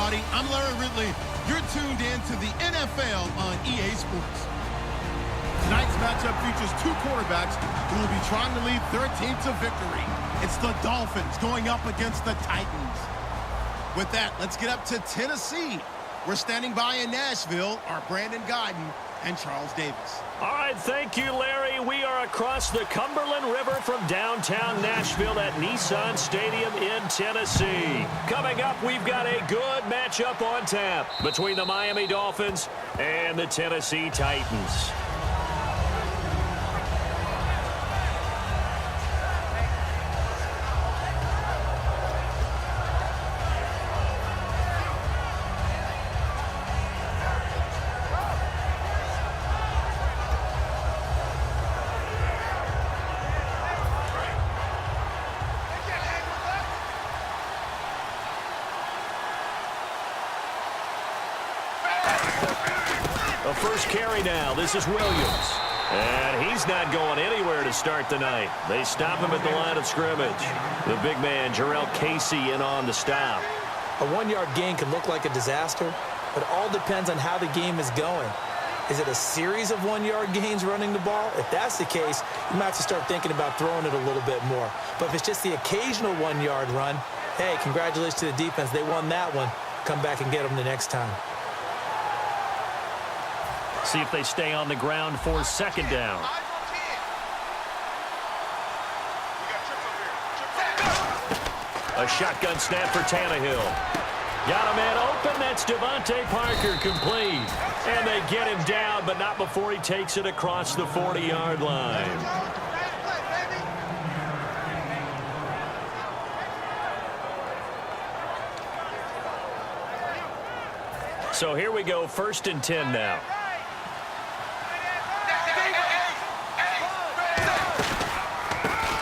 everybody. I'm Larry Ridley. You're tuned in to the NFL on EA Sports. Tonight's matchup features two quarterbacks who will be trying to lead their team to victory. It's the Dolphins going up against the Titans. With that, let's get up to Tennessee. We're standing by in Nashville, our Brandon Guyton and Charles Davis. All right, thank you, Larry. We are across the Cumberland River from downtown Nashville at Nissan Stadium in Tennessee. Coming up, we've got a good matchup on tap between the Miami Dolphins and the Tennessee Titans. A first carry now. This is Williams. And he's not going anywhere to start the night. They stop him at the line of scrimmage. The big man, Jarrell Casey, in on the stop. A one-yard gain can look like a disaster, but it all depends on how the game is going. Is it a series of one-yard gains running the ball? If that's the case, you might have to start thinking about throwing it a little bit more. But if it's just the occasional one-yard run, hey, congratulations to the defense. They won that one. Come back and get them the next time. See if they stay on the ground for second down. A shotgun snap for Tannehill. Got a man open. That's Devontae Parker, complete. And they get him down, but not before he takes it across the 40-yard line. So here we go, 1st and 10 now.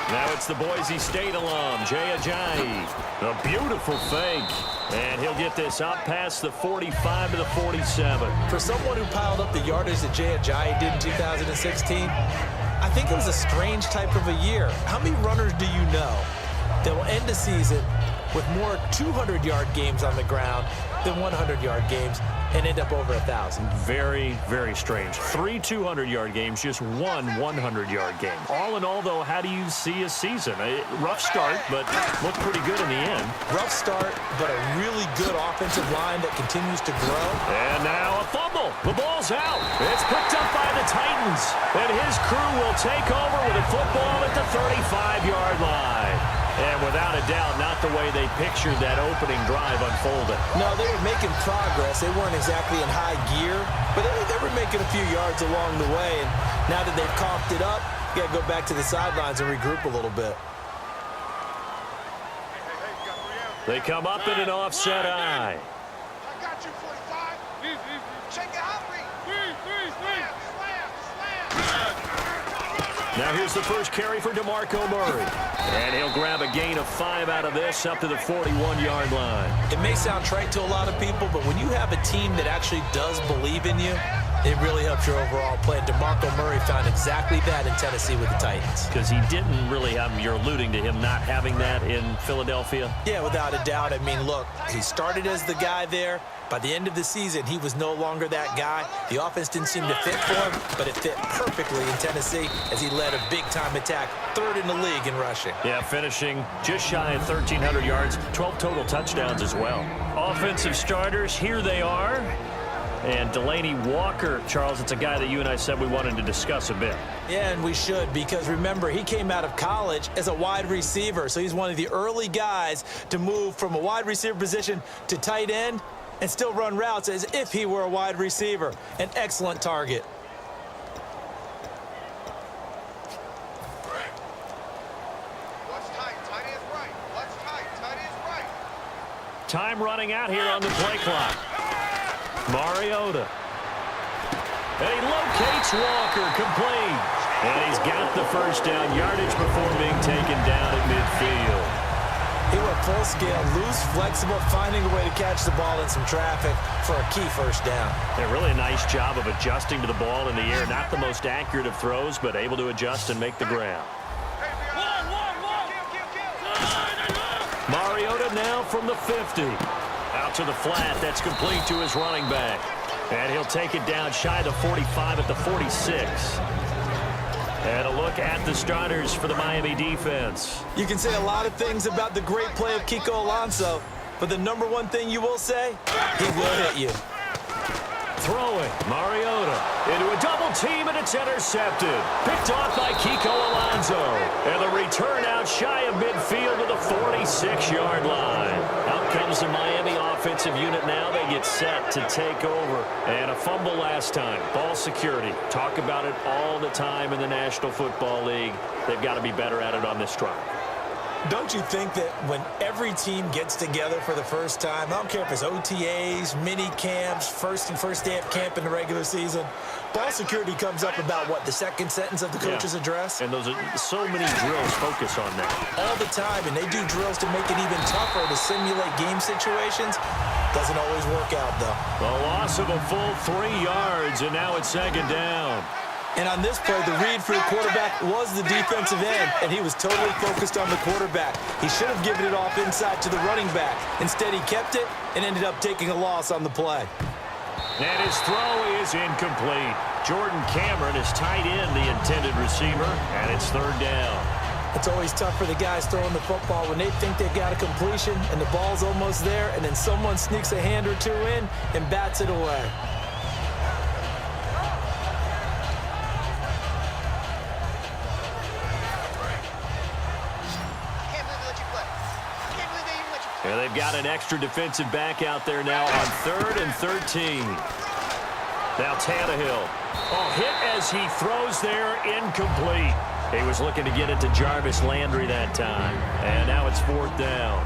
Now it's the Boise State alum, Jay Ajayi. A beautiful fake. And he'll get this out past the 45 to the 47. For someone who piled up the yardage that Jay Ajayi did in 2016, I think it was a strange type of a year. How many runners do you know that will end the season with more 200-yard games on the ground than 100-yard games and end up over 1,000? Very, very strange. 3 200-yard games, just 1 100-yard game. All in all, though, how do you see a season? A rough start, but looked pretty good in the end. Rough start, but a really good offensive line that continues to grow. And now a fumble. The ball's out. It's picked up by the Titans. And his crew will take over with a football at the 35-yard line. And without a doubt, not the way they pictured that opening drive unfolded. No, they were making progress. They weren't exactly in high gear, but they were making a few yards along the way. And now that they've coughed it up, you got to go back to the sidelines and regroup a little bit. They come up in an offset eye. I got you, 45. Shake it out, Now here's the first carry for DeMarco Murray. And he'll grab a gain of 5 out of this up to the 41-yard line. It may sound trite to a lot of people, but when you have a team that actually does believe in you, it really helps your overall play. And DeMarco Murray found exactly that in Tennessee with the Titans. Because he didn't really have, you're alluding to him not having that in Philadelphia? Yeah, without a doubt. I mean, look, he started as the guy there. By the end of the season, he was no longer that guy. The offense didn't seem to fit for him, but it fit perfectly in Tennessee as he led a big-time attack, 3rd in the league in rushing. Yeah, finishing just shy of 1,300 yards, 12 total touchdowns as well. Offensive starters, here they are. And Delaney Walker, Charles, it's a guy that you and I said we wanted to discuss a bit. Yeah, and we should, because remember, he came out of college as a wide receiver, so he's one of the early guys to move from a wide receiver position to tight end and still run routes as if he were a wide receiver. An excellent target. What's tight? Tight is right. What's tight? Tight is right. Time running out here on the play clock. Mariota. And he locates Walker, complete. And he's got the first down yardage before being taken down at midfield. He went full scale, loose, flexible, finding a way to catch the ball in some traffic for a key first down. Yeah, really a nice job of adjusting to the ball in the air. Not the most accurate of throws, but able to adjust and make the grab. Mariota now from the 50. Out to the flat. That's complete to his running back. And he'll take it down shy of the 45 at the 46. And a look at the starters for the Miami defense. You can say a lot of things about the great play of Kiko Alonso, but the number one thing you will say, he will hit you. Throwing, Mariota into a double team, and it's intercepted. Picked off by Kiko Alonso. And the return out shy of midfield to the 46-yard line. Out comes the Miami offensive unit now. They get set to take over. And a fumble last time. Ball security. Talk about it all the time in the National Football League. They've got to be better at it on this drive. Don't you think that when every team gets together for the first time, I don't care if it's OTAs, mini camps, first day of camp in the regular season, ball security comes up about, what, the second sentence of the coach's address? And those are so many drills focus on that. All the time, and they do drills to make it even tougher to simulate game situations. Doesn't always work out, though. The loss of a full 3 yards, and now it's second down. And on this play, the read for the quarterback was the defensive end, and he was totally focused on the quarterback. He should have given it off inside to the running back. Instead, he kept it and ended up taking a loss on the play. And his throw is incomplete. Jordan Cameron is tied in the intended receiver, and it's third down. It's always tough for the guys throwing the football when they think they've got a completion and the ball's almost there, and then someone sneaks a hand or two in and bats it away. And they've got an extra defensive back out there now on 3rd and 13. Now Tannehill. Oh, hit as he throws there, incomplete. He was looking to get it to Jarvis Landry that time. And now it's 4th down.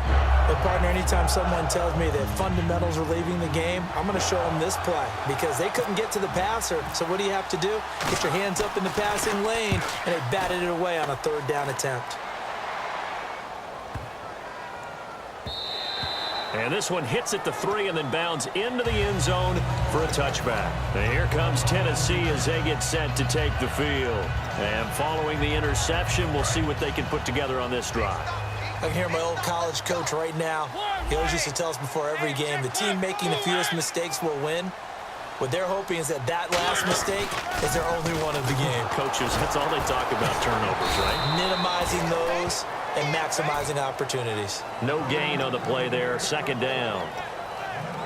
But, partner, anytime someone tells me that fundamentals are leaving the game, I'm going to show them this play because they couldn't get to the passer. So what do you have to do? Get your hands up in the passing lane, and they batted it away on a 3rd down attempt. And this one hits at the 3 and then bounds into the end zone for a touchback. And here comes Tennessee as they get set to take the field. And following the interception, we'll see what they can put together on this drive. I can hear my old college coach right now. He always used to tell us before every game, the team making the fewest mistakes will win. What they're hoping is that last mistake is their only one of the game. Coaches, that's all they talk about, turnovers, right? Minimizing those and maximizing opportunities. No gain on the play there, 2nd down.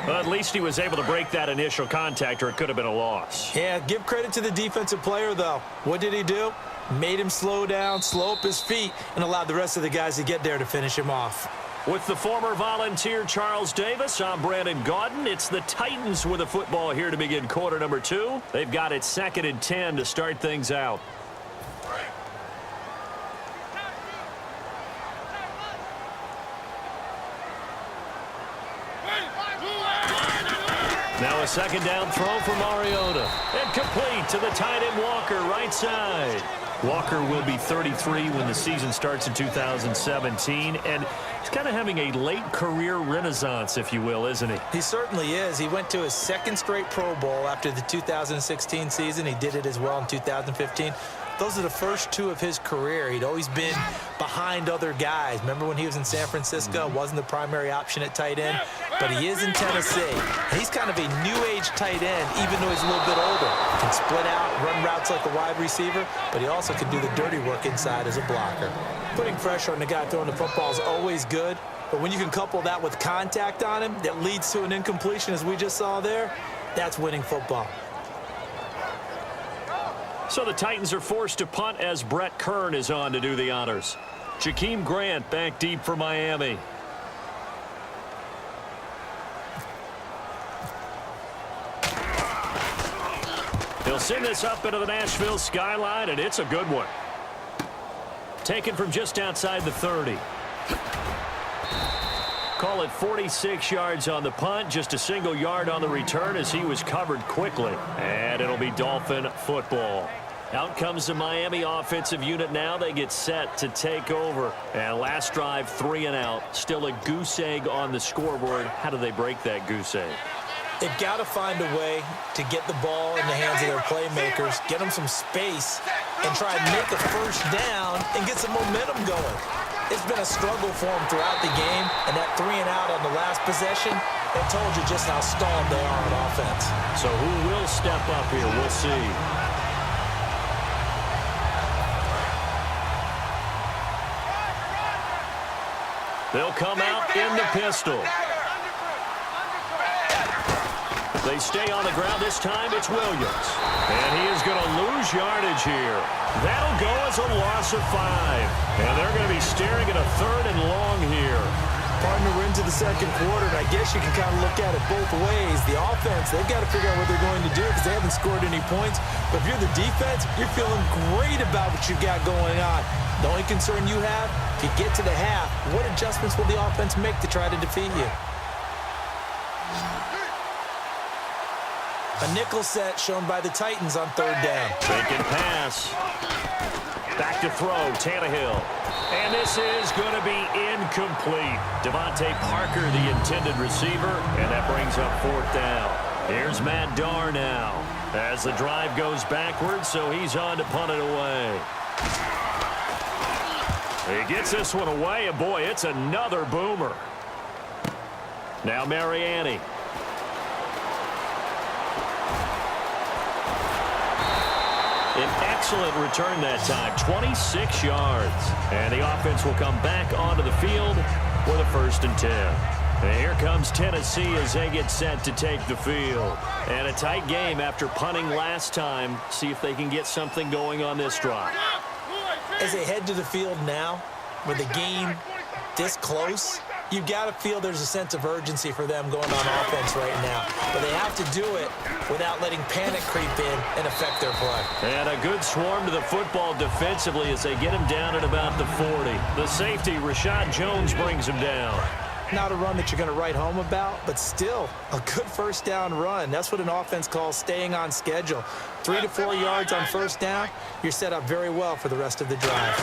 Well, at least he was able to break that initial contact, or it could have been a loss. Yeah, give credit to the defensive player, though. What did he do? Made him slow down, slow up his feet, and allowed the rest of the guys to get there to finish him off. With the former Volunteer Charles Davis, I'm Brandon Gaudin. It's the Titans with the football here to begin quarter number 2. They've got it 2nd and 10 to start things out. Now a 2nd down throw for Mariota. And complete to the tight end Walker, right side. Walker will be 33 when the season starts in 2017, and he's kind of having a late career renaissance, if you will, isn't he? He certainly is. He went to his 2nd straight Pro Bowl after the 2016 season. He did it as well in 2015. Those are the first 2 of his career. He'd always been behind other guys. Remember when he was in San Francisco? Wasn't the primary option at tight end, but he is in Tennessee. He's kind of a new-age tight end, even though he's a little bit older. Can split out, run routes like a wide receiver, but he also can do the dirty work inside as a blocker. Putting pressure on the guy throwing the football is always good, but when you can couple that with contact on him that leads to an incompletion, as we just saw there, that's winning football. So the Titans are forced to punt as Brett Kern is on to do the honors. Jakeem Grant back deep for Miami. He'll send this up into the Nashville skyline, and it's a good one. Taken from just outside the 30. Call it 46 yards on the punt, just a single yard on the return as he was covered quickly. And it'll be Dolphin football. Out comes the Miami offensive unit now. They get set to take over. And last drive, 3 and out. Still a goose egg on the scoreboard. How do they break that goose egg? They've got to find a way to get the ball in the hands of their playmakers, get them some space, and try and make a first down and get some momentum going. It's been a struggle for them throughout the game, and that 3 and out on the last possession, It told you just how stalled they are on offense. So who will step up here? We'll see. They'll come out in the pistol. They stay on the ground. This time it's Williams. And he is going to lose yardage here. That'll go as a loss of 5. And they're going to be staring at a 3rd and long here. Partner, we're into the second quarter, and I guess you can kind of look at it both ways. The offense, they've got to figure out what they're going to do because they haven't scored any points. But if you're the defense, you're feeling great about what you've got going on. The only concern you have, if you get to the half, what adjustments will the offense make to try to defeat you? A nickel set shown by the Titans on 3rd down. Faking pass. Back to throw, Tannehill. And this is going to be incomplete. Devontae Parker, the intended receiver, and that brings up 4th down. Here's Matt Darr now as the drive goes backwards, so he's on to punt it away. He gets this one away, and boy, it's another boomer. Now Mariani. An excellent return that time, 26 yards. And the offense will come back onto the field with a 1st and 10. And here comes Tennessee as they get set to take the field. And a tight game after punting last time. See if they can get something going on this drive. As they head to the field now, with the game this close, you've got to feel there's a sense of urgency for them going on offense right now. But they have to do it without letting panic creep in and affect their play. And a good swarm to the football defensively as they get him down at about the 40. The safety, Rashad Jones, brings him down. Not a run that you're going to write home about, but still a good 1st down run. That's what an offense calls staying on schedule. 3 to 4 yards on 1st down, you're set up very well for the rest of the drive.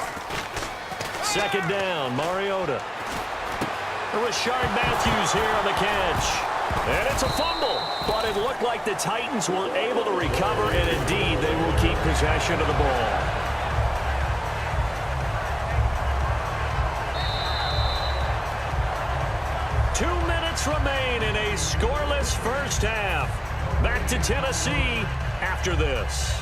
2nd down, Mariota. Rashard Matthews here on the catch. And it's a fumble, but it looked like the Titans were able to recover, and indeed they will keep possession of the ball. Two minutes remain in a scoreless 1st half. Back to Tennessee after this.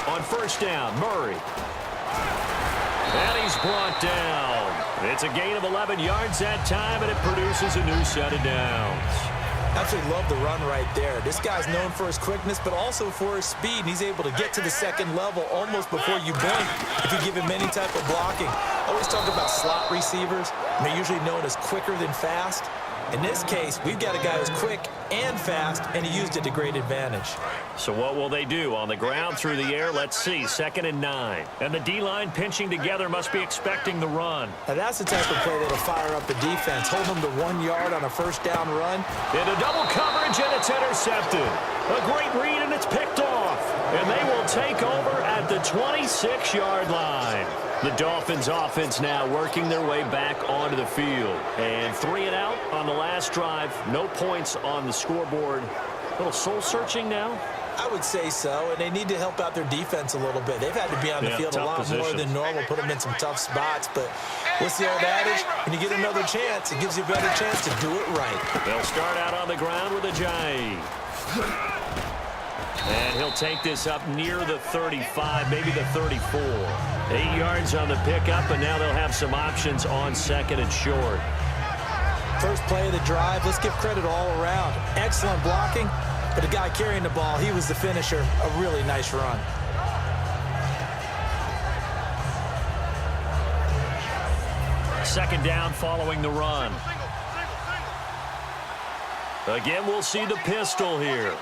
On 1st down, Murray. And he's brought down. It's a gain of 11 yards that time, and it produces a new set of downs. Absolutely love the run right there. This guy's known for his quickness, but also for his speed. And he's able to get to the 2nd level almost before you blink if you give him any type of blocking. I always talk about slot receivers, and they're usually known as quicker than fast. In this case, we've got a guy who's quick and fast, and he used it to great advantage. So what will they do? On the ground, through the air, let's see. 2nd and 9. And the D-line pinching together must be expecting the run. Now that's the type of play that'll fire up the defense. Hold them to 1 yard on a 1st down run. Into double coverage, and it's intercepted. A great read, and it's picked off. And they will take over at the 26-yard line. The Dolphins offense now working their way back onto the field. And 3 and out on the last drive. No points on the scoreboard. A little soul-searching now. I would say so, and they need to help out their defense a little bit. They've had to be on the field a lot more than normal, put them in some tough spots. But what's the old adage? When you get another chance, it gives you a better chance to do it right. They'll start out on the ground with Ajayi. And he'll take this up near the 35, maybe the 34. 8 yards on the pickup, and now they'll have some options on 2nd and short. First play of the drive, let's give credit all around. Excellent blocking, but the guy carrying the ball, he was the finisher. A really nice run. Second down following the run. Again, we'll see the pistol here.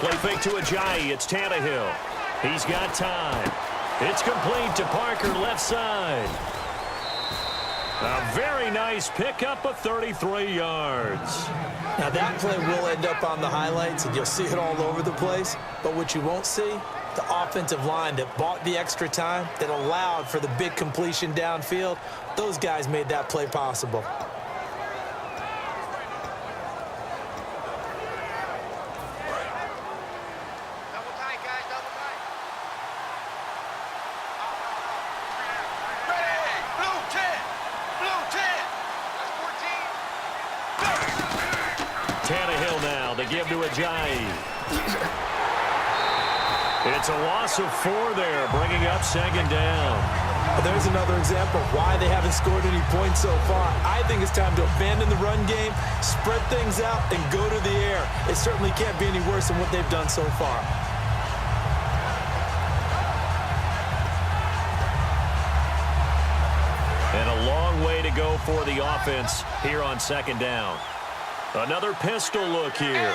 Play fake to Ajayi. It's Tannehill. He's got time. It's complete to Parker, left side. A very nice pickup of 33 yards. Now that play will end up on the highlights, and you'll see it all over the place. But what you won't see, the offensive line that bought the extra time, that allowed for the big completion downfield, those guys made that play possible. to Ajayi. It's a loss of 4 there, bringing up second down. There's another example of why they haven't scored any points so far. I think it's time to abandon the run game, spread things out, and go to the air. It certainly can't be any worse than what they've done so far. And a long way to go for the offense here on second down. Another pistol look here.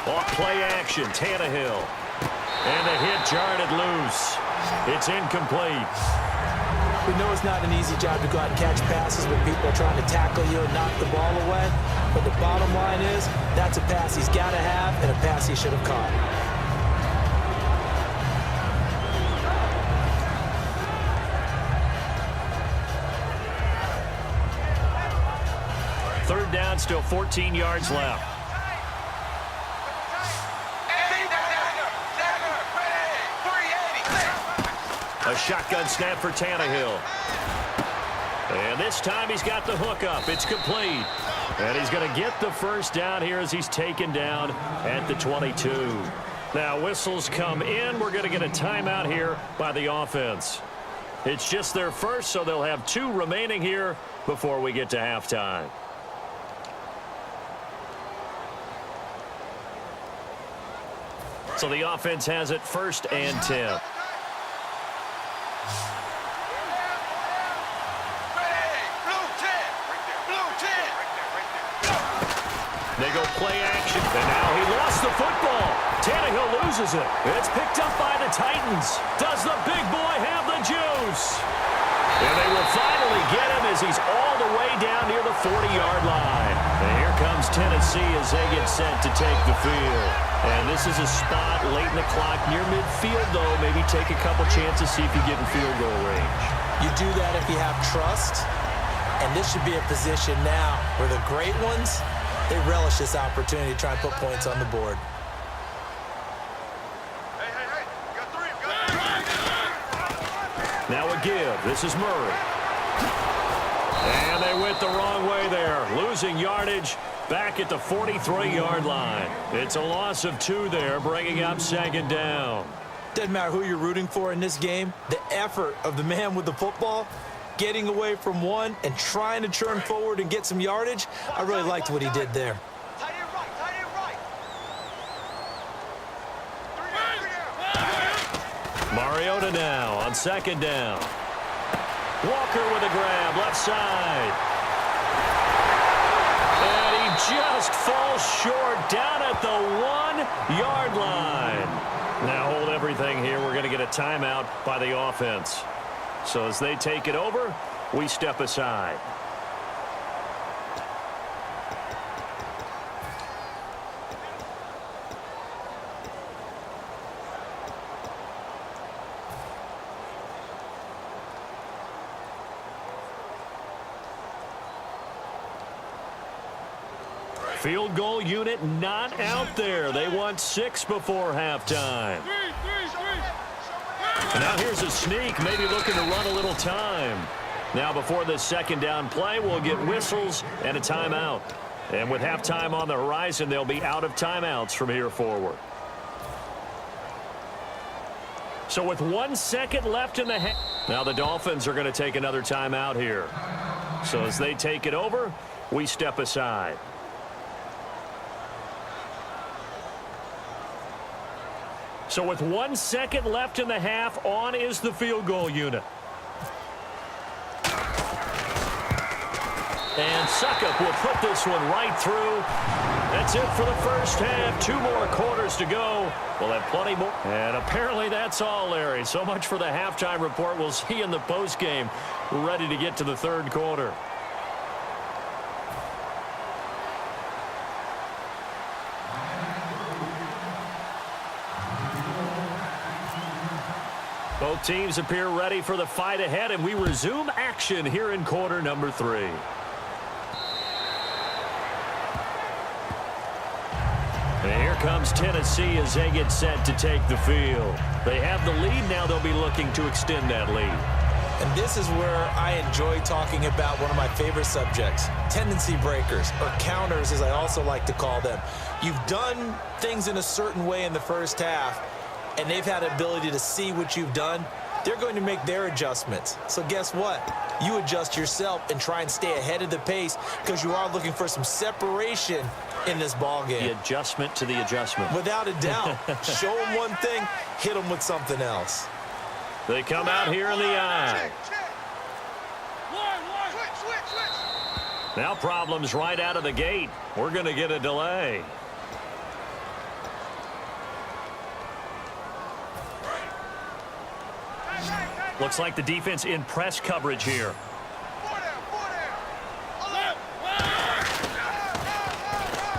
Off play action, Tannehill. And the hit jarred it loose. It's incomplete. We know it's not an easy job to go out and catch passes when people are trying to tackle you and knock the ball away. But the bottom line is, that's a pass he's got to have and a pass he should have caught. Third down, still 14 yards left. A shotgun snap for Tannehill. And this time he's got the hook up. It's complete. And he's going to get the first down here as he's taken down at the 22. Now whistles come in. We're going to get a timeout here by the offense. It's just their first, so they'll have 2 remaining here before we get to halftime. So the offense has it 1st and 10. They go play action, and now he lost the football. Tannehill loses it. It's picked up by the Titans. Does the big boy have the juice? And they will finally get him as he's all the way down near the 40-yard line. And here comes Tennessee as they get set to take the field. And this is a spot late in the clock near midfield, though. Maybe take a couple chances, see if you get in field goal range. You do that if you have trust. And this should be a position now where the great ones, they relish this opportunity to try and put points on the board. Hey, you got 3. Now a give. This is Murray. And they went the wrong way there. Losing yardage back at the 43-yard line. It's a loss of 2 there, bringing up second down. Doesn't matter who you're rooting for in this game. The effort of the man with the football, getting away from one and trying to turn forward and get some yardage, I really liked what he did there. Tight end right. 3 down. Mariota now on second down. Walker with a grab, left side. And he just falls short down at the 1-yard line. Now hold everything here. We're going to get a timeout by the offense. So as they take it over, we step aside. Field goal unit not out there. They want 6 before halftime. And now here's a sneak, maybe looking to run a little time. Now before this second down play, we'll get whistles and a timeout. And with halftime on the horizon, they'll be out of timeouts from here forward. So with 1 second left in the half, now the Dolphins are going to take another timeout here. So as they take it over, we step aside. So with 1 second left in the half, on is the field goal unit. And Suckup will put this one right through. That's it for the first half. 2 more quarters to go. We'll have plenty more. And apparently that's all, Larry. So much for the halftime report. We'll see you in the postgame. We're ready to get to the third quarter. Both teams appear ready for the fight ahead, and we resume action here in quarter number 3. And here comes Tennessee as they get set to take the field. They have the lead. Now they'll be looking to extend that lead. And this is where I enjoy talking about one of my favorite subjects, tendency breakers, or counters as I also like to call them. You've done things in a certain way in the first half, and they've had the ability to see what you've done. They're going to make their adjustments. So guess what? You adjust yourself and try and stay ahead of the pace because you are looking for some separation in this ball game. The adjustment to the adjustment. Without a doubt. Show them one thing, hit them with something else. They come out here in the eye. Now problems right out of the gate. We're going to get a delay. Looks like the defense in press coverage here.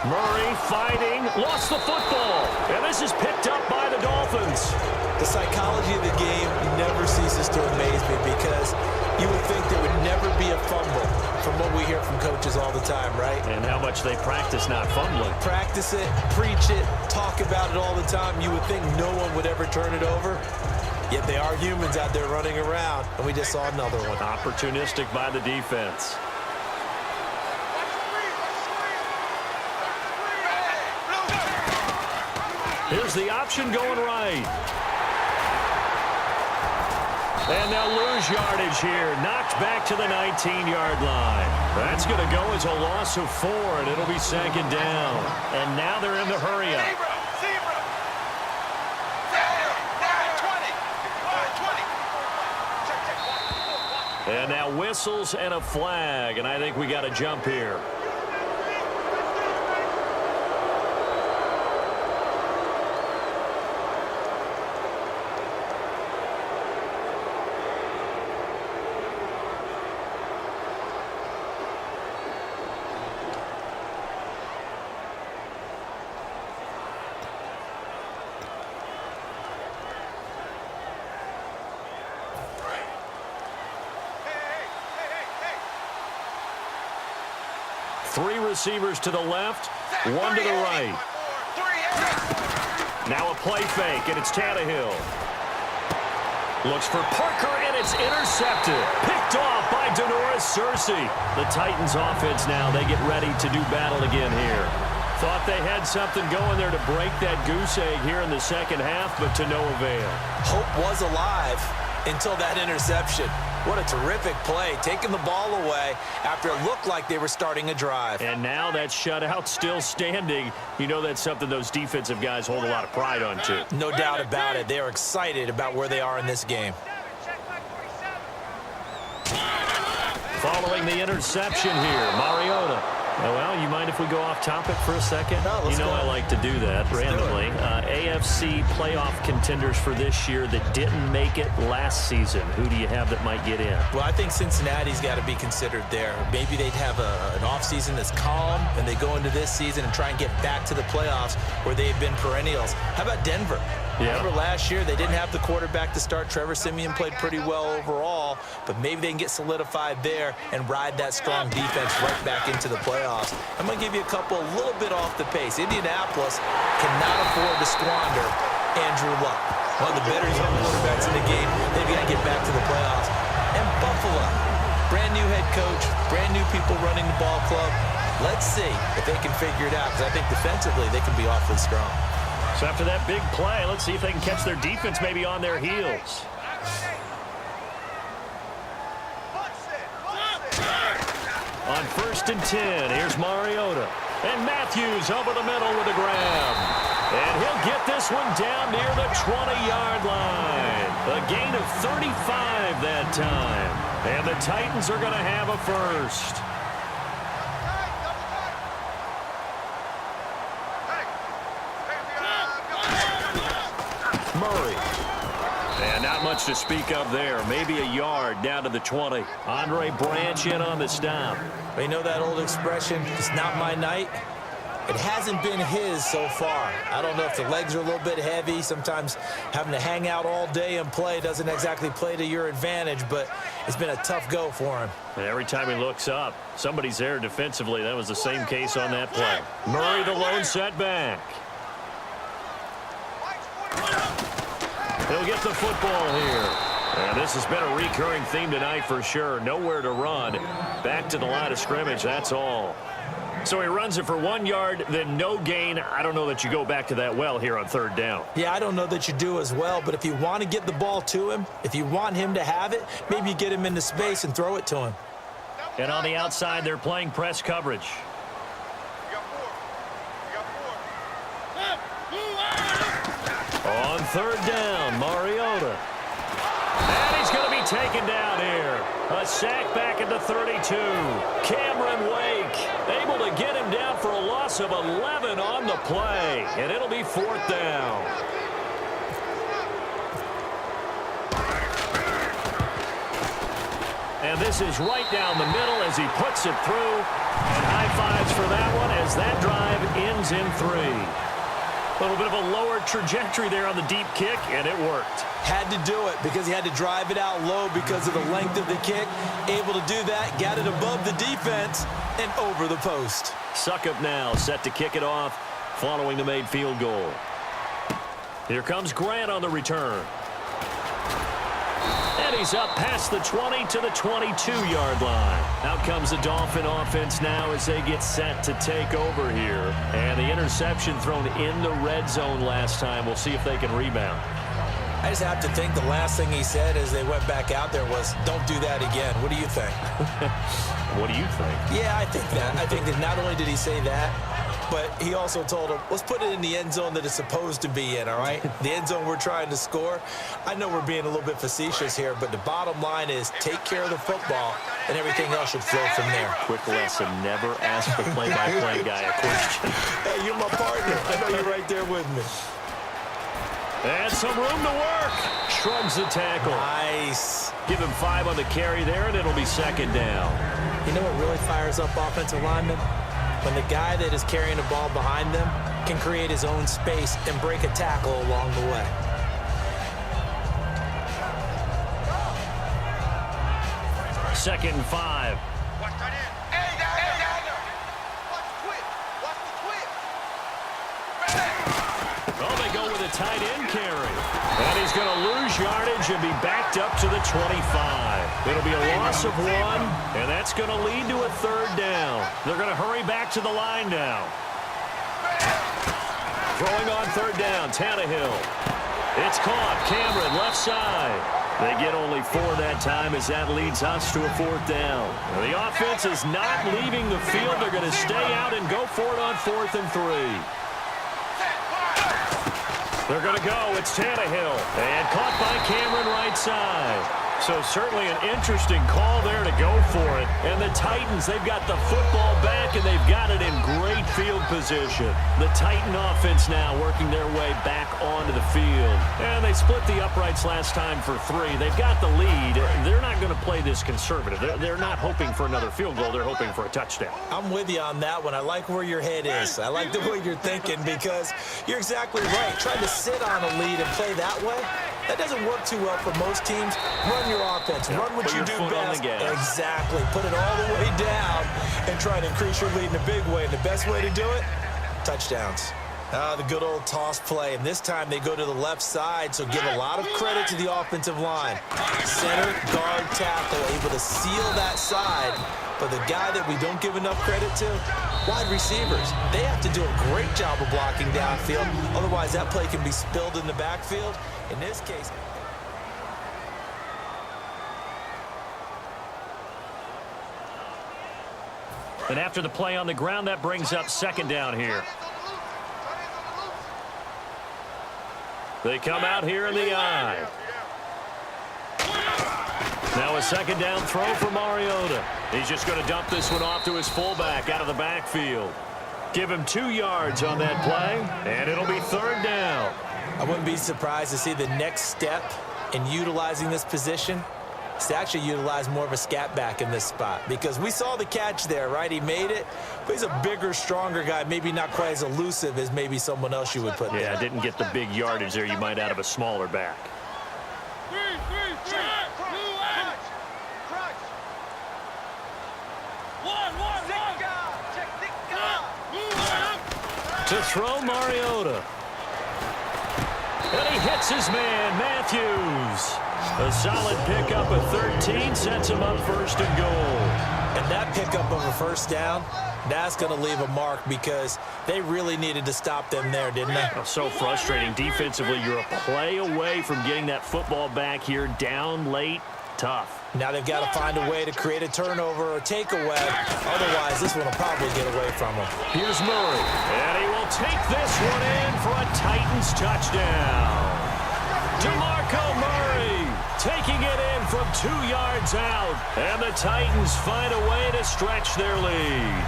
Murray fighting, lost the football, and this is picked up by the Dolphins. The psychology of the game never ceases to amaze me because you would think there would never be a fumble from what we hear from coaches all the time, right? And how much they practice not fumbling. Practice it, preach it, talk about it all the time. You would think no one would ever turn it over. Yet they are humans out there running around, and we just saw another one. Opportunistic by the defense. Here's the option going right. And they'll lose yardage here. Knocked back to the 19-yard line. That's going to go as a loss of 4, and it'll be second down. And now they're in the hurry up. And now whistles and a flag, and I think we got a jump here. Three receivers to the left, one to the right. Now a play fake, and it's Tannehill. Looks for Parker, and it's intercepted. Picked off by Denoris Searcy. The Titans offense now, they get ready to do battle again here. Thought they had something going there to break that goose egg here in the second half, but to no avail. Hope was alive until that interception. What a terrific play, taking the ball away after it looked like they were starting a drive. And now that shutout still standing. You know that's something those defensive guys hold a lot of pride on, too. No doubt about it. They are excited about where they are in this game. Following the interception here, Mariota. Oh, well, you mind if we go off topic for a second? No, you know I like to do that randomly. AFC playoff contenders for this year that didn't make it last season. Who do you have that might get in? Well, I think Cincinnati's got to be considered there. Maybe they'd have an offseason that's calm, and they go into this season and try and get back to the playoffs where they've been perennials. How about Denver? Yeah. Remember last year, they didn't have the quarterback to start. Trevor Siemian played pretty well overall, but maybe they can get solidified there and ride that strong defense right back into the playoffs. I'm going to give you a couple a little bit off the pace. Indianapolis cannot afford to squander Andrew Luck. One of the better young quarterbacks in the game. They've got to get back to the playoffs. And Buffalo, brand new head coach, brand new people running the ball club. Let's see if they can figure it out, because I think defensively they can be awfully strong. So after that big play, let's see if they can catch their defense maybe on their heels. On 1st and 10, here's Mariota. And Matthews over the middle with a grab. And he'll get this one down near the 20-yard line. A gain of 35 that time. And the Titans are going to have a first. Murray. And not much to speak of there. Maybe a yard down to the 20. Andre Branch in on the stop. But you know that old expression, it's not my night? It hasn't been his so far. I don't know if the legs are a little bit heavy. Sometimes having to hang out all day and play doesn't exactly play to your advantage, but it's been a tough go for him. And every time he looks up, somebody's there defensively. That was the same case on that play. Murray the lone setback. He'll get the football here. And this has been a recurring theme tonight for sure. Nowhere to run. Back to the line of scrimmage, that's all. So he runs it for 1 yard, then no gain. I don't know that you go back to that well here on third down. Yeah, I don't know that you do as well, but if you want to get the ball to him, if you want him to have it, maybe you get him into space and throw it to him. And on the outside, they're playing press coverage. On third down, Mariota. And he's going to be taken down here. A sack back at the 32. Cameron Wake able to get him down for a loss of 11 on the play. And it'll be fourth down. And this is right down the middle as he puts it through. And high fives for that one as that drive ends in 3. A little bit of a lower trajectory there on the deep kick, and it worked. Had to do it because he had to drive it out low because of the length of the kick. Able to do that, got it above the defense, and over the post. Suckup now, set to kick it off following the made field goal. Here comes Grant on the return. And he's up past the 20 to the 22-yard line. Out comes the Dolphin offense now as they get set to take over here. And the interception thrown in the red zone last time. We'll see if they can rebound. I just have to think the last thing he said as they went back out there was, don't do that again. What do you think? What do you think? Yeah, I think that. I think that not only did he say that, but he also told him, let's put it in the end zone that it's supposed to be in, all right? The end zone we're trying to score. I know we're being a little bit facetious here, but the bottom line is take care of the football, and everything else should flow from there. Quick lesson, never ask the play-by-play guy a question. Hey, you're my partner. I know you're right there with me. And some room to work. Shrugs the tackle. Nice. Give him 5 on the carry there, and it'll be second down. You know what really fires up offensive linemen? When the guy that is carrying the ball behind them can create his own space and break a tackle along the way. Second and 5. Oh, they go with a tight end carry. And he's going to lose yardage and be backed up to the 25. It'll be a loss of 1, and that's going to lead to a third down. They're going to hurry back to the line now. Throwing on third down, Tannehill. It's caught. Cameron, left side. They get only 4 that time as that leads us to a fourth down. Now, the offense is not leaving the field. They're going to stay out and go for it on 4th and 3. They're going to go. It's Tannehill. And caught by Cameron right side. So certainly an interesting call there to go for it. And the Titans, they've got the football back, and they've got it in great field position. The Titan offense now working their way back onto the field. And they split the uprights last time for 3. They've got the lead. They're not going to play this conservative. They're not hoping for another field goal. They're hoping for a touchdown. I'm with you on that one. I like where your head is. I like the way you're thinking because you're exactly right. Trying to sit on a lead and play that way, that doesn't work too well for most teams. Run your offense. Run what you do best. Exactly. Put it all the way down and try to increase your lead in a big way. And the best way to do it, touchdowns. The good old toss play. And this time they go to the left side, so give a lot of credit to the offensive line. Center, guard, tackle, able to seal that side. But the guy that we don't give enough credit to, wide receivers. They have to do a great job of blocking downfield. Otherwise, that play can be spilled in the backfield. In this case, and after the play on the ground, that brings up second down here. They come out here in the eye. Now a second down throw for Mariota. He's just going to dump this one off to his fullback out of the backfield. Give him 2 yards on that play, and it'll be third down. I wouldn't be surprised to see the next step in utilizing this position is to actually utilize more of a scat back in this spot, because we saw the catch there, right? He made it, but he's a bigger, stronger guy, maybe not quite as elusive as maybe someone else you would put there. Yeah, didn't get the big yardage there you might out of a smaller back. To throw Mariota. And he hits his man, Matthews. A solid pickup of 13 sets him up first and goal. And that pickup of a first down, that's going to leave a mark because they really needed to stop them there, didn't they? Oh, so frustrating. Defensively, you're a play away from getting that football back here, down late, tough. Now they've got to find a way to create a turnover or takeaway. Otherwise, this one will probably get away from them. Here's Murray. And he will take this one in for a Titans touchdown. DeMarco Murray taking it in from 2 yards out. And the Titans find a way to stretch their lead.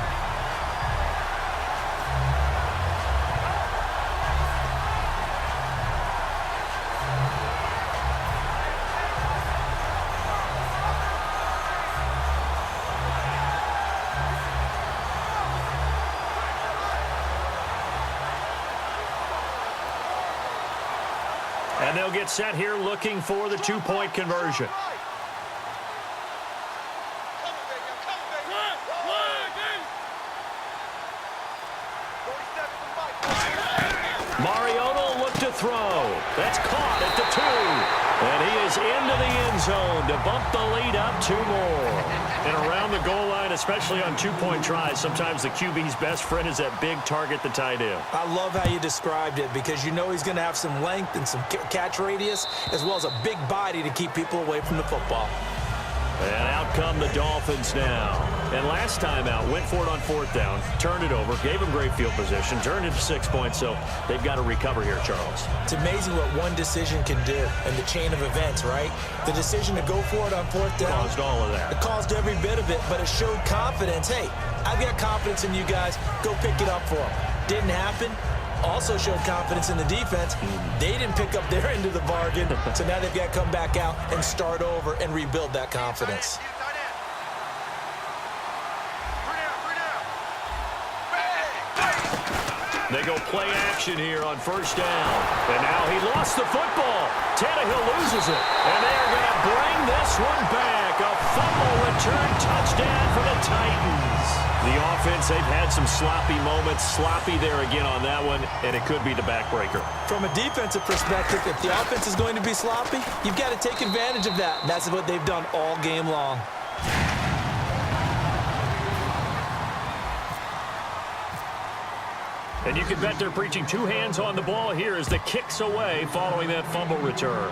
And they'll get set here looking for the two-point conversion. Mariota will look to throw. That's caught at the 2. And he is into the end zone to bump the lead up 2 more. And around the goal line, especially on two-point tries, sometimes the QB's best friend is that big target, the tight end. I love how you described it because you know he's going to have some length and some catch radius as well as a big body to keep people away from the football. And out come the Dolphins now. And last time out, went for it on 4th down, turned it over, gave them great field position, turned it to 6 points, so they've got to recover here, Charles. It's amazing what one decision can do in the chain of events, right? The decision to go for it on 4th down. Caused all of that. It caused every bit of it, but it showed confidence. Hey, I've got confidence in you guys. Go pick it up for them. Didn't happen. Also showed confidence in the defense. They didn't pick up their end of the bargain, so now they've got to come back out and start over and rebuild that confidence. They go play action here on 1st down. And now he lost the football. Tannehill loses it. And they're going to bring this one back. A fumble return touchdown for the Titans. The offense, they've had some sloppy moments. Sloppy there again on that one, and it could be the backbreaker. From a defensive perspective, if the offense is going to be sloppy, you've got to take advantage of that. That's what they've done all game long. And you can bet they're preaching 2 hands on the ball here as the kick's away following that fumble return.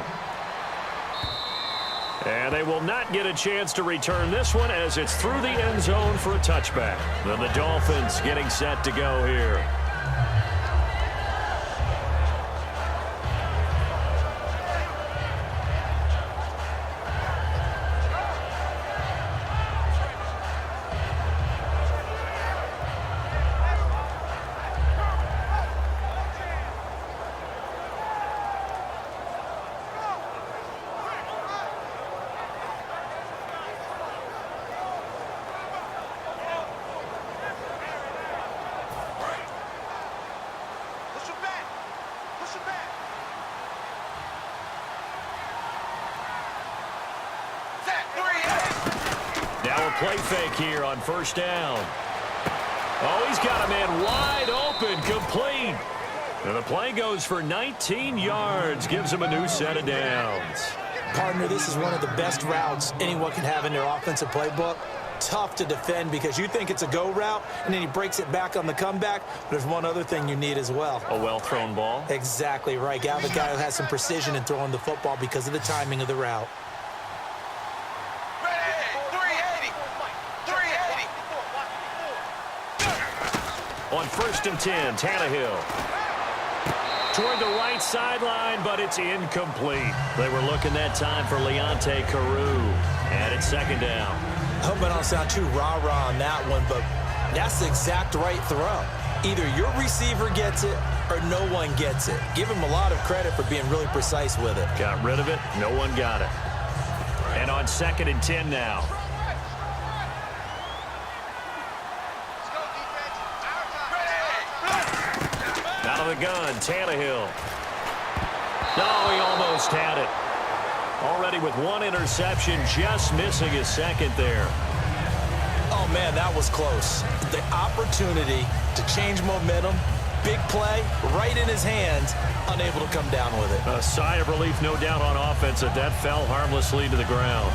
And they will not get a chance to return this one as it's through the end zone for a touchback. Then the Dolphins getting set to go here. Play fake here on 1st down. Oh, he's got a man wide open, complete. And the play goes for 19 yards, gives him a new set of downs. Partner, this is one of the best routes anyone can have in their offensive playbook. Tough to defend because you think it's a go route, and then he breaks it back on the comeback. But there's one other thing you need as well. A well-thrown ball? Exactly right. You have a guy who has some precision in throwing the football because of the timing of the route. On 1st and 10, Tannehill. Toward the right sideline, but it's incomplete. They were looking that time for Leonte Carew. And it's 2nd down. I hope I don't sound too rah-rah on that one, but that's the exact right throw. Either your receiver gets it or no one gets it. Give him a lot of credit for being really precise with it. Got rid of it. No one got it. And on 2nd and 10 now. Out of the gun, Tannehill. No, he almost had it. Already with 1 interception, just missing his 2nd there. Oh, man, that was close. The opportunity to change momentum big play right in his hands, unable to come down with it. A sigh of relief, no doubt, on offense that fell harmlessly to the ground.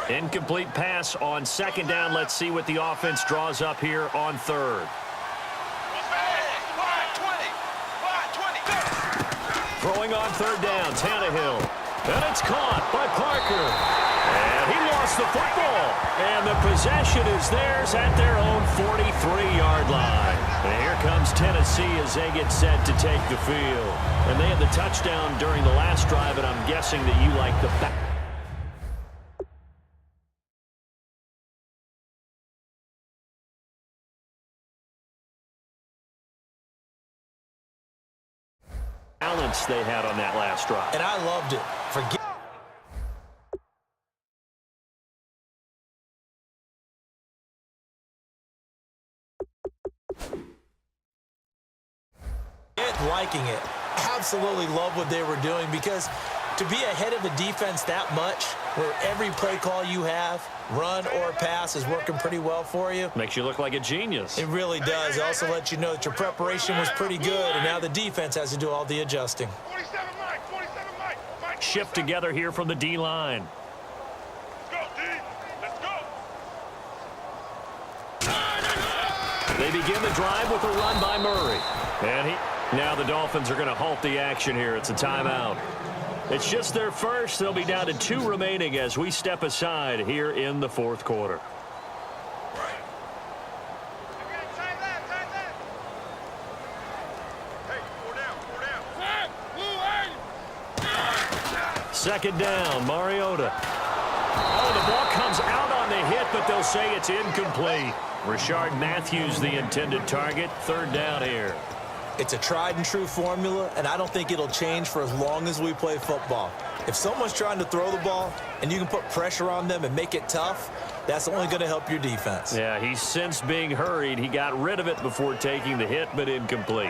Incomplete pass on second down. Let's see what the offense draws up here on third. Throwing on third down, Tannehill. And it's caught by Parker. And he lost the football. And the possession is theirs at their own 43-yard line. And here comes Tennessee as they get set to take the field. And they had the touchdown during the last drive, and I'm guessing that you like the back. Balance they had on that last drive. And I loved it. Forget liking it. Absolutely love what they were doing, because to be ahead of a defense that much, where every play call you have, run or pass, is working pretty well for you. Makes you look like a genius. It really does. It also lets you know that your preparation was pretty good, and now the defense has to do all the adjusting. 47 Mike. Shift together here from the D-line. Let's go, D. Let's go. They begin the drive with a run by Murray. And now the Dolphins are going to halt the action here. It's a timeout. It's just their first. They'll be down to 2 remaining as we step aside here in the fourth quarter. Second down, Mariota. Oh, the ball comes out on the hit, but they'll say it's incomplete. Rashard Matthews, the intended target. Third down here. It's a tried-and-true formula, and I don't think it'll change for as long as we play football. If someone's trying to throw the ball and you can put pressure on them and make it tough, that's only going to help your defense. Yeah, he's since being hurried. He got rid of it before taking the hit, but incomplete.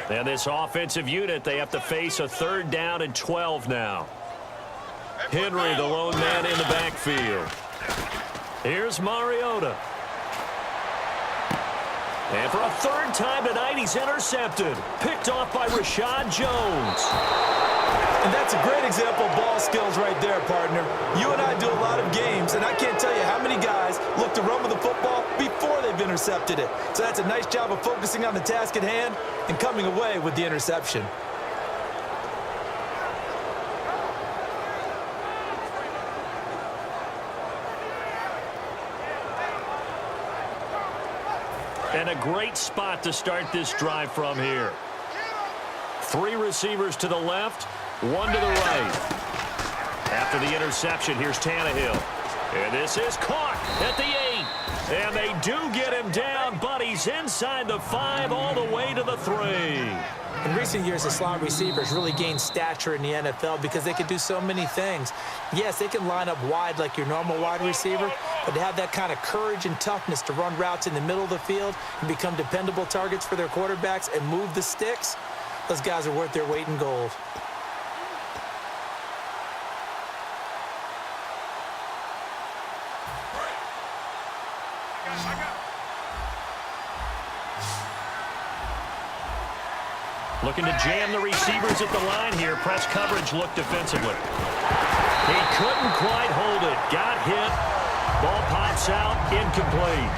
And this offensive unit, they have to face a third down and 12 now. Henry, the lone man in the backfield. Here's Mariota. And for a third time tonight, he's intercepted. Picked off by Rashad Jones. And that's a great example of ball skills right there, partner. You and I do a lot of games, and I can't tell you how many guys look to run with the football before they've intercepted it. So that's a nice job of focusing on the task at hand and coming away with the interception. And a great spot to start this drive from here. 3 receivers to the left, 1 to the right. After the interception, here's Tannehill. And this is caught at the 8. And they do get him down, but he's inside the 5 all the way to the 3. In recent years, the slot receivers really gained stature in the NFL because they can do so many things. Yes, they can line up wide like your normal wide receiver, but to have that kind of courage and toughness to run routes in the middle of the field and become dependable targets for their quarterbacks and move the sticks, those guys are worth their weight in gold. Looking to jam the receivers at the line here. Press coverage look defensively. He couldn't quite hold it. Got hit. Ball pops out. Incomplete.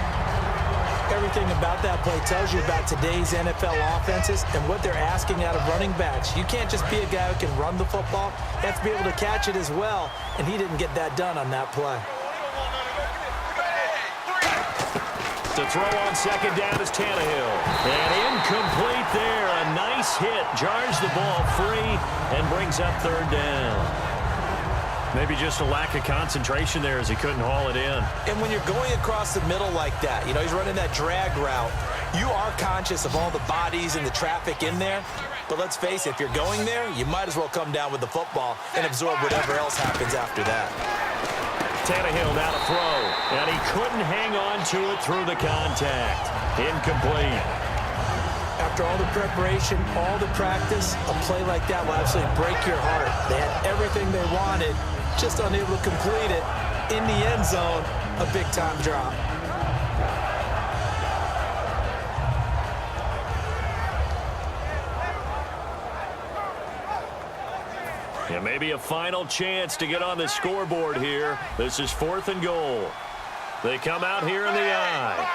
Everything about that play tells you about today's NFL offenses and what they're asking out of running backs. You can't just be a guy who can run the football. You have to be able to catch it as well, and he didn't get that done on that play. To throw on second down is Tannehill. And incomplete there. A nice hit. Jars the ball free and brings up third down. Maybe just a lack of concentration there as he couldn't haul it in. And when you're going across the middle like that, you know, he's running that drag route, you are conscious of all the bodies and the traffic in there. But let's face it, if you're going there, you might as well come down with the football and absorb whatever else happens after that. Tannehill now to throw, and he couldn't hang on to it through the contact. Incomplete. After all the preparation, all the practice, a play like that will absolutely break your heart. They had everything they wanted, just unable to complete it. In the end zone, a big-time drop. And maybe a final chance to get on the scoreboard here. This is 4th and goal. They come out here in the I.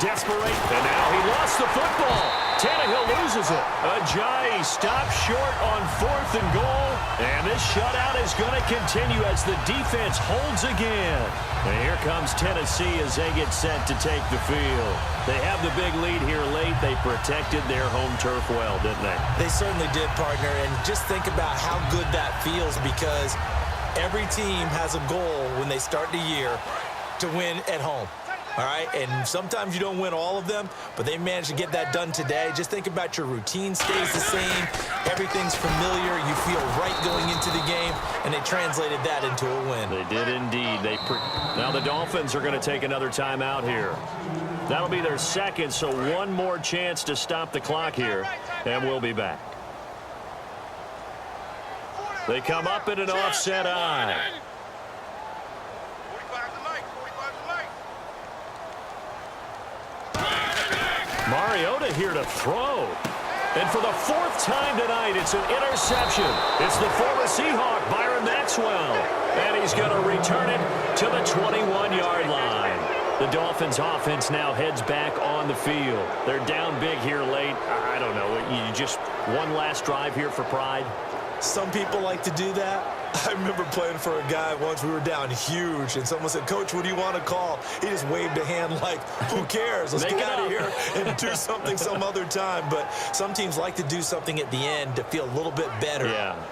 Desperate, and now he lost the football. Tannehill loses it. Ajayi stops short on 4th and goal. And this shutout is going to continue as the defense holds again. And here comes Tennessee as they get set to take the field. They have the big lead here late. They protected their home turf well, didn't they? They certainly did, partner. And just think about how good that feels, because every team has a goal when they start the year to win at home. All right, and sometimes you don't win all of them, but they managed to get that done today. Just think about your routine stays the same. Everything's familiar. You feel right going into the game, and they translated that into a win. They did indeed. Now the Dolphins are going to take another timeout here. That'll be their second, so one more chance to stop the clock here, and we'll be back. They come up in an offset I. Mariota here to throw. And for the 4th time tonight, it's an interception. It's the former Seahawk, Byron Maxwell. And he's going to return it to the 21-yard line. The Dolphins offense now heads back on the field. They're down big here late. I don't know. You just one last drive here for pride? Some people like to do that. I remember playing for a guy once. We were down huge, and someone said, "Coach, what do you want to call?" He just waved a hand like, who cares? Let's get out of here and do something some other time. But some teams like to do something at the end to feel a little bit better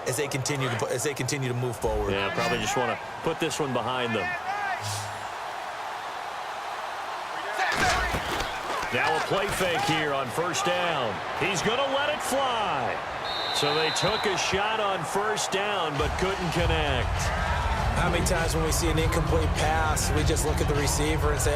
as they continue to move forward. Yeah, probably just want to put this one behind them. Now a play fake here on 1st down. He's going to let it fly. So they took a shot on 1st down, but couldn't connect. How many times when we see an incomplete pass, we just look at the receiver and say,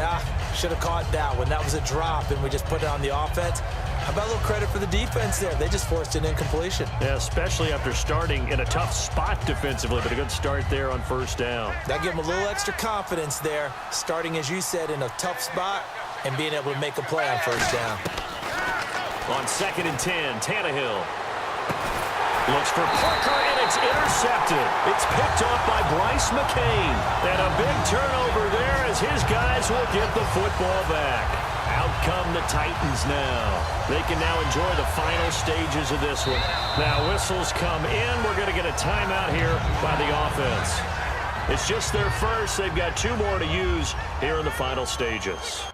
should have caught that one. That was a drop, and we just put it on the offense. How about a little credit for the defense there? They just forced an incompletion. Yeah, especially after starting in a tough spot defensively, but a good start there on 1st down. That gave them a little extra confidence there, starting, as you said, in a tough spot and being able to make a play on 1st down. On 2nd and 10, Tannehill looks for Parker, and it's intercepted. It's picked off by Bryce McCain. And a big turnover there as his guys will get the football back. Out come the Titans now. They can now enjoy the final stages of this one. Now whistles come in. We're going to get a timeout here by the offense. It's just their first. They've got 2 more to use here in the final stages.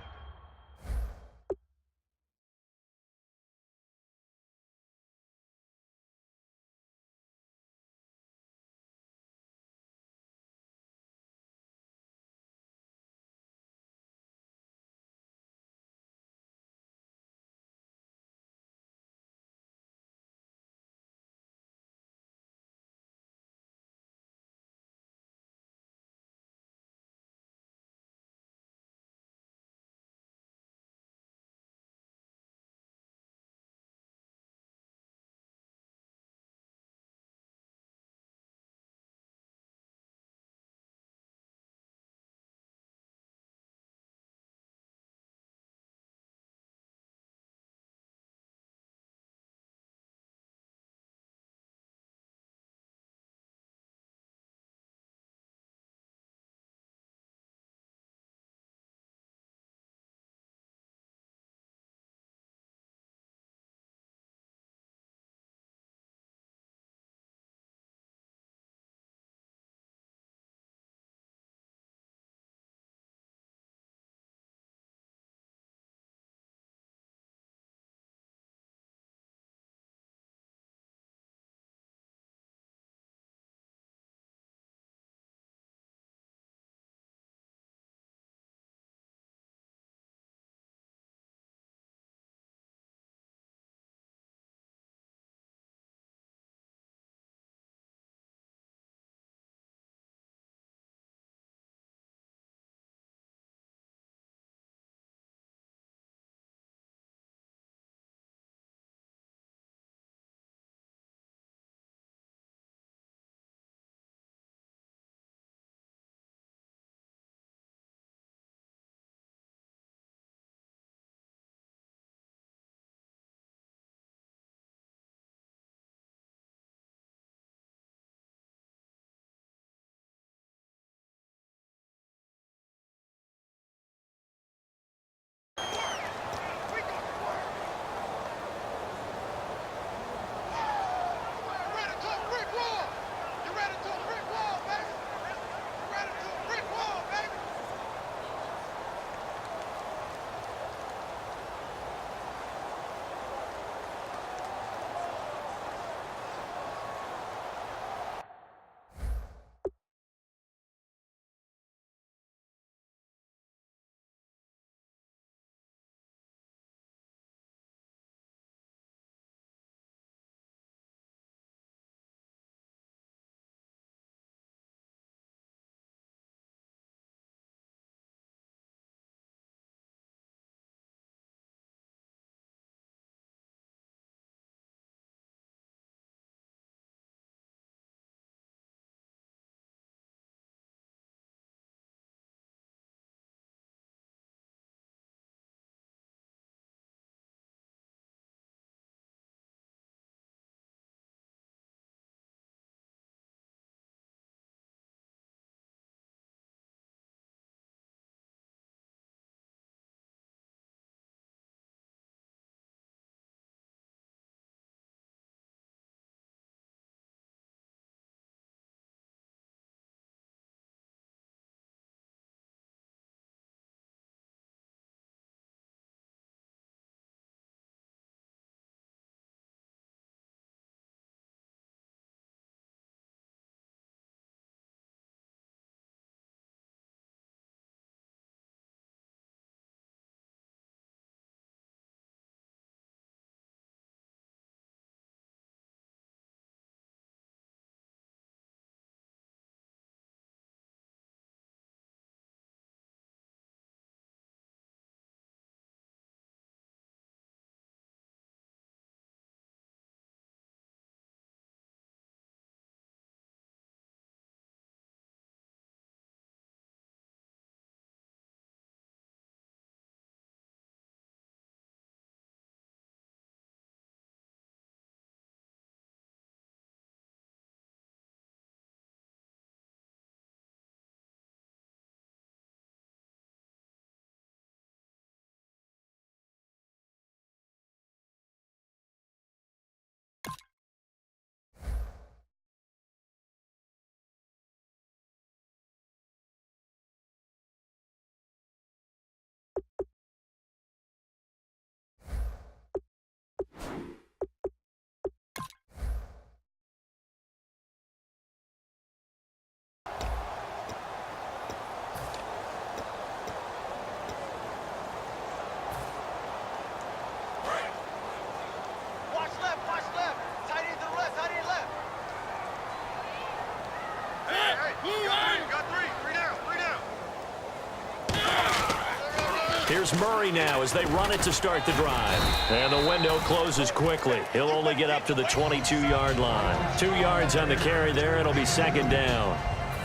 Here's Murray now as they run it to start the drive. And the window closes quickly. He'll only get up to the 22-yard line. 2 yards on the carry there. It'll be second down.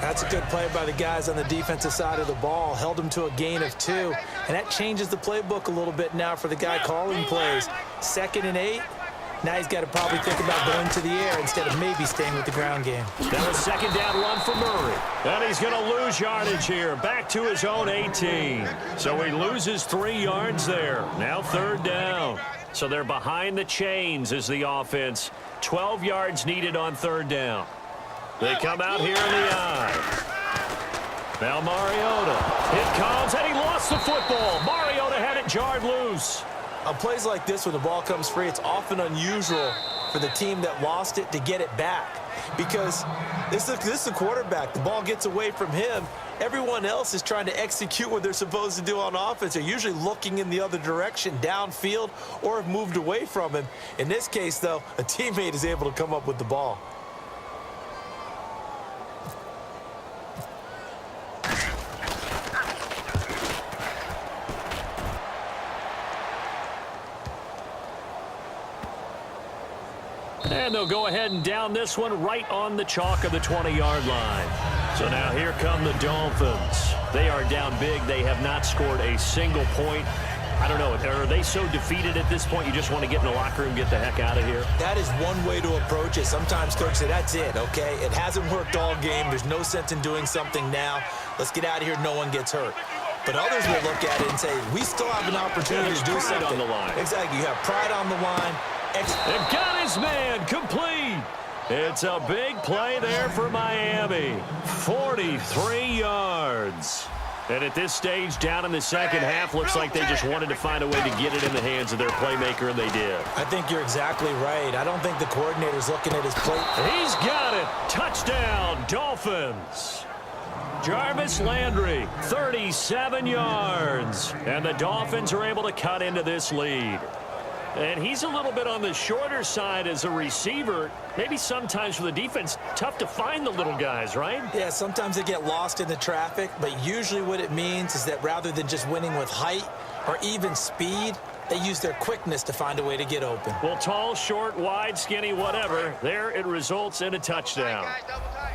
That's a good play by the guys on the defensive side of the ball. Held them to a gain of 2. And that changes the playbook a little bit now for the guy calling plays. 2nd and 8. Now he's got to probably think about going to the air instead of maybe staying with the ground game. Now a second down run for Murray. And he's going to lose yardage here. Back to his own 18. So he loses 3 yards there. Now 3rd down. So they're behind the chains as the offense. 12 yards needed on 3rd down. They come out here in the eye. Now Mariota. It comes, and he lost the football. Mariota had it jarred loose. On plays like this, when the ball comes free, it's often unusual for the team that lost it to get it back. Because this is a quarterback. The ball gets away from him. Everyone else is trying to execute what they're supposed to do on offense. They're usually looking in the other direction, downfield, or have moved away from him. In this case, though, a teammate is able to come up with the ball. And they'll go ahead and down this one right on the chalk of the 20-yard line. So now here come the Dolphins. They are down big. They have not scored a single point. I don't know. Are they so defeated at this point you just want to get in the locker room and get the heck out of here? That is one way to approach it. Sometimes coaches say, that's it, okay? It hasn't worked all game. There's no sense in doing something now. Let's get out of here. No one gets hurt. But others will look at it and say, we still have an opportunity to do something. On the line. Exactly. You have pride on the line. They've got his man complete. It's a big play there for Miami. 43 yards. And at this stage, down in the second half, looks like they just wanted to find a way to get it in the hands of their playmaker, and they did. I think you're exactly right. I don't think the coordinator's looking at his plate. He's got it. Touchdown, Dolphins. Jarvis Landry, 37 yards. And the Dolphins are able to cut into this lead. And he's a little bit on the shorter side as a receiver. Maybe sometimes for the defense, tough to find the little guys, right? Yeah, sometimes they get lost in the traffic, but usually what it means is that rather than just winning with height or even speed, they use their quickness to find a way to get open. Well, tall, short, wide, skinny, whatever, there it results in a touchdown. Guys, double tight.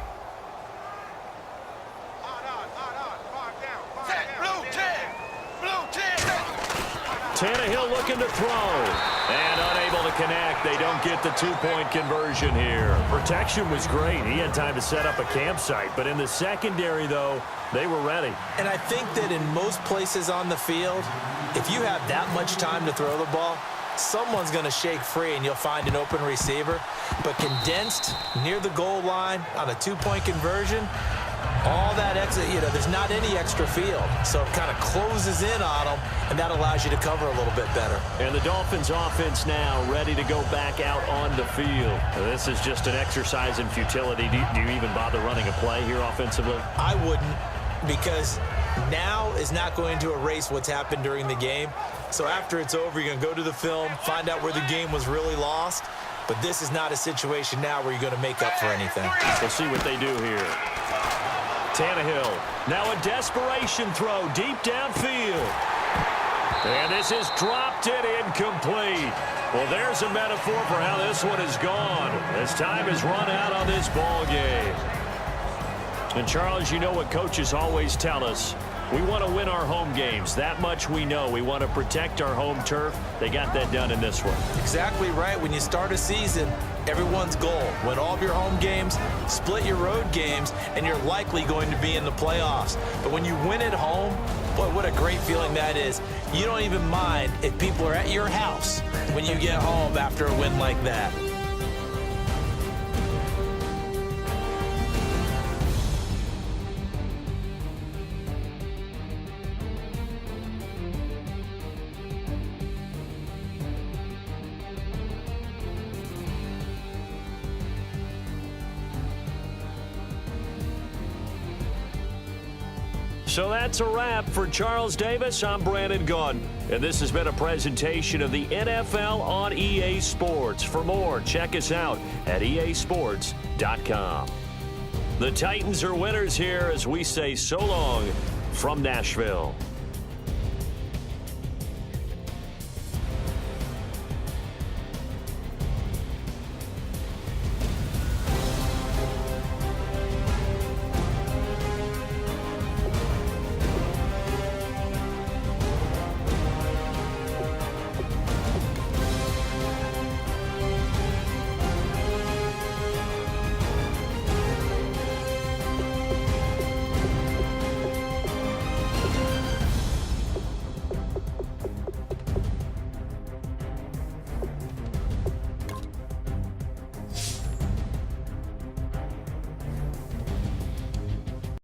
Tannehill looking to throw. And unable to connect. They don't get the 2-point conversion here. Protection was great. He had time to set up a campsite. But in the secondary, though, they were ready. And I think that in most places on the field, if you have that much time to throw the ball, someone's going to shake free and you'll find an open receiver. But condensed near the goal line on a 2-point conversion, all that extra, there's not any extra field. So it kind of closes in on them, and that allows you to cover a little bit better. And the Dolphins offense now ready to go back out on the field. This is just an exercise in futility. Do you even bother running a play here offensively? I wouldn't, because now is not going to erase what's happened during the game. So after it's over, you're going to go to the film, find out where the game was really lost. But this is not a situation now where you're going to make up for anything. We'll see what they do here. Tannehill, now a desperation throw deep downfield. And this is dropped it incomplete. Well, there's a metaphor for how this one is gone. As time has run out on this ball game. And, Charles, you know what coaches always tell us. We want to win our home games. That much we know. We want to protect our home turf. They got that done in this one. Exactly right. When you start a season, everyone's goal: win all of your home games, split your road games, and you're likely going to be in the playoffs. But when you win at home, boy, what a great feeling that is. You don't even mind if people are at your house when you get home after a win like that. So that's a wrap for Charles Davis. I'm Brandon Gaudin, and this has been a presentation of the NFL on EA Sports. For more, check us out at easports.com. The Titans are winners here as we say so long from Nashville.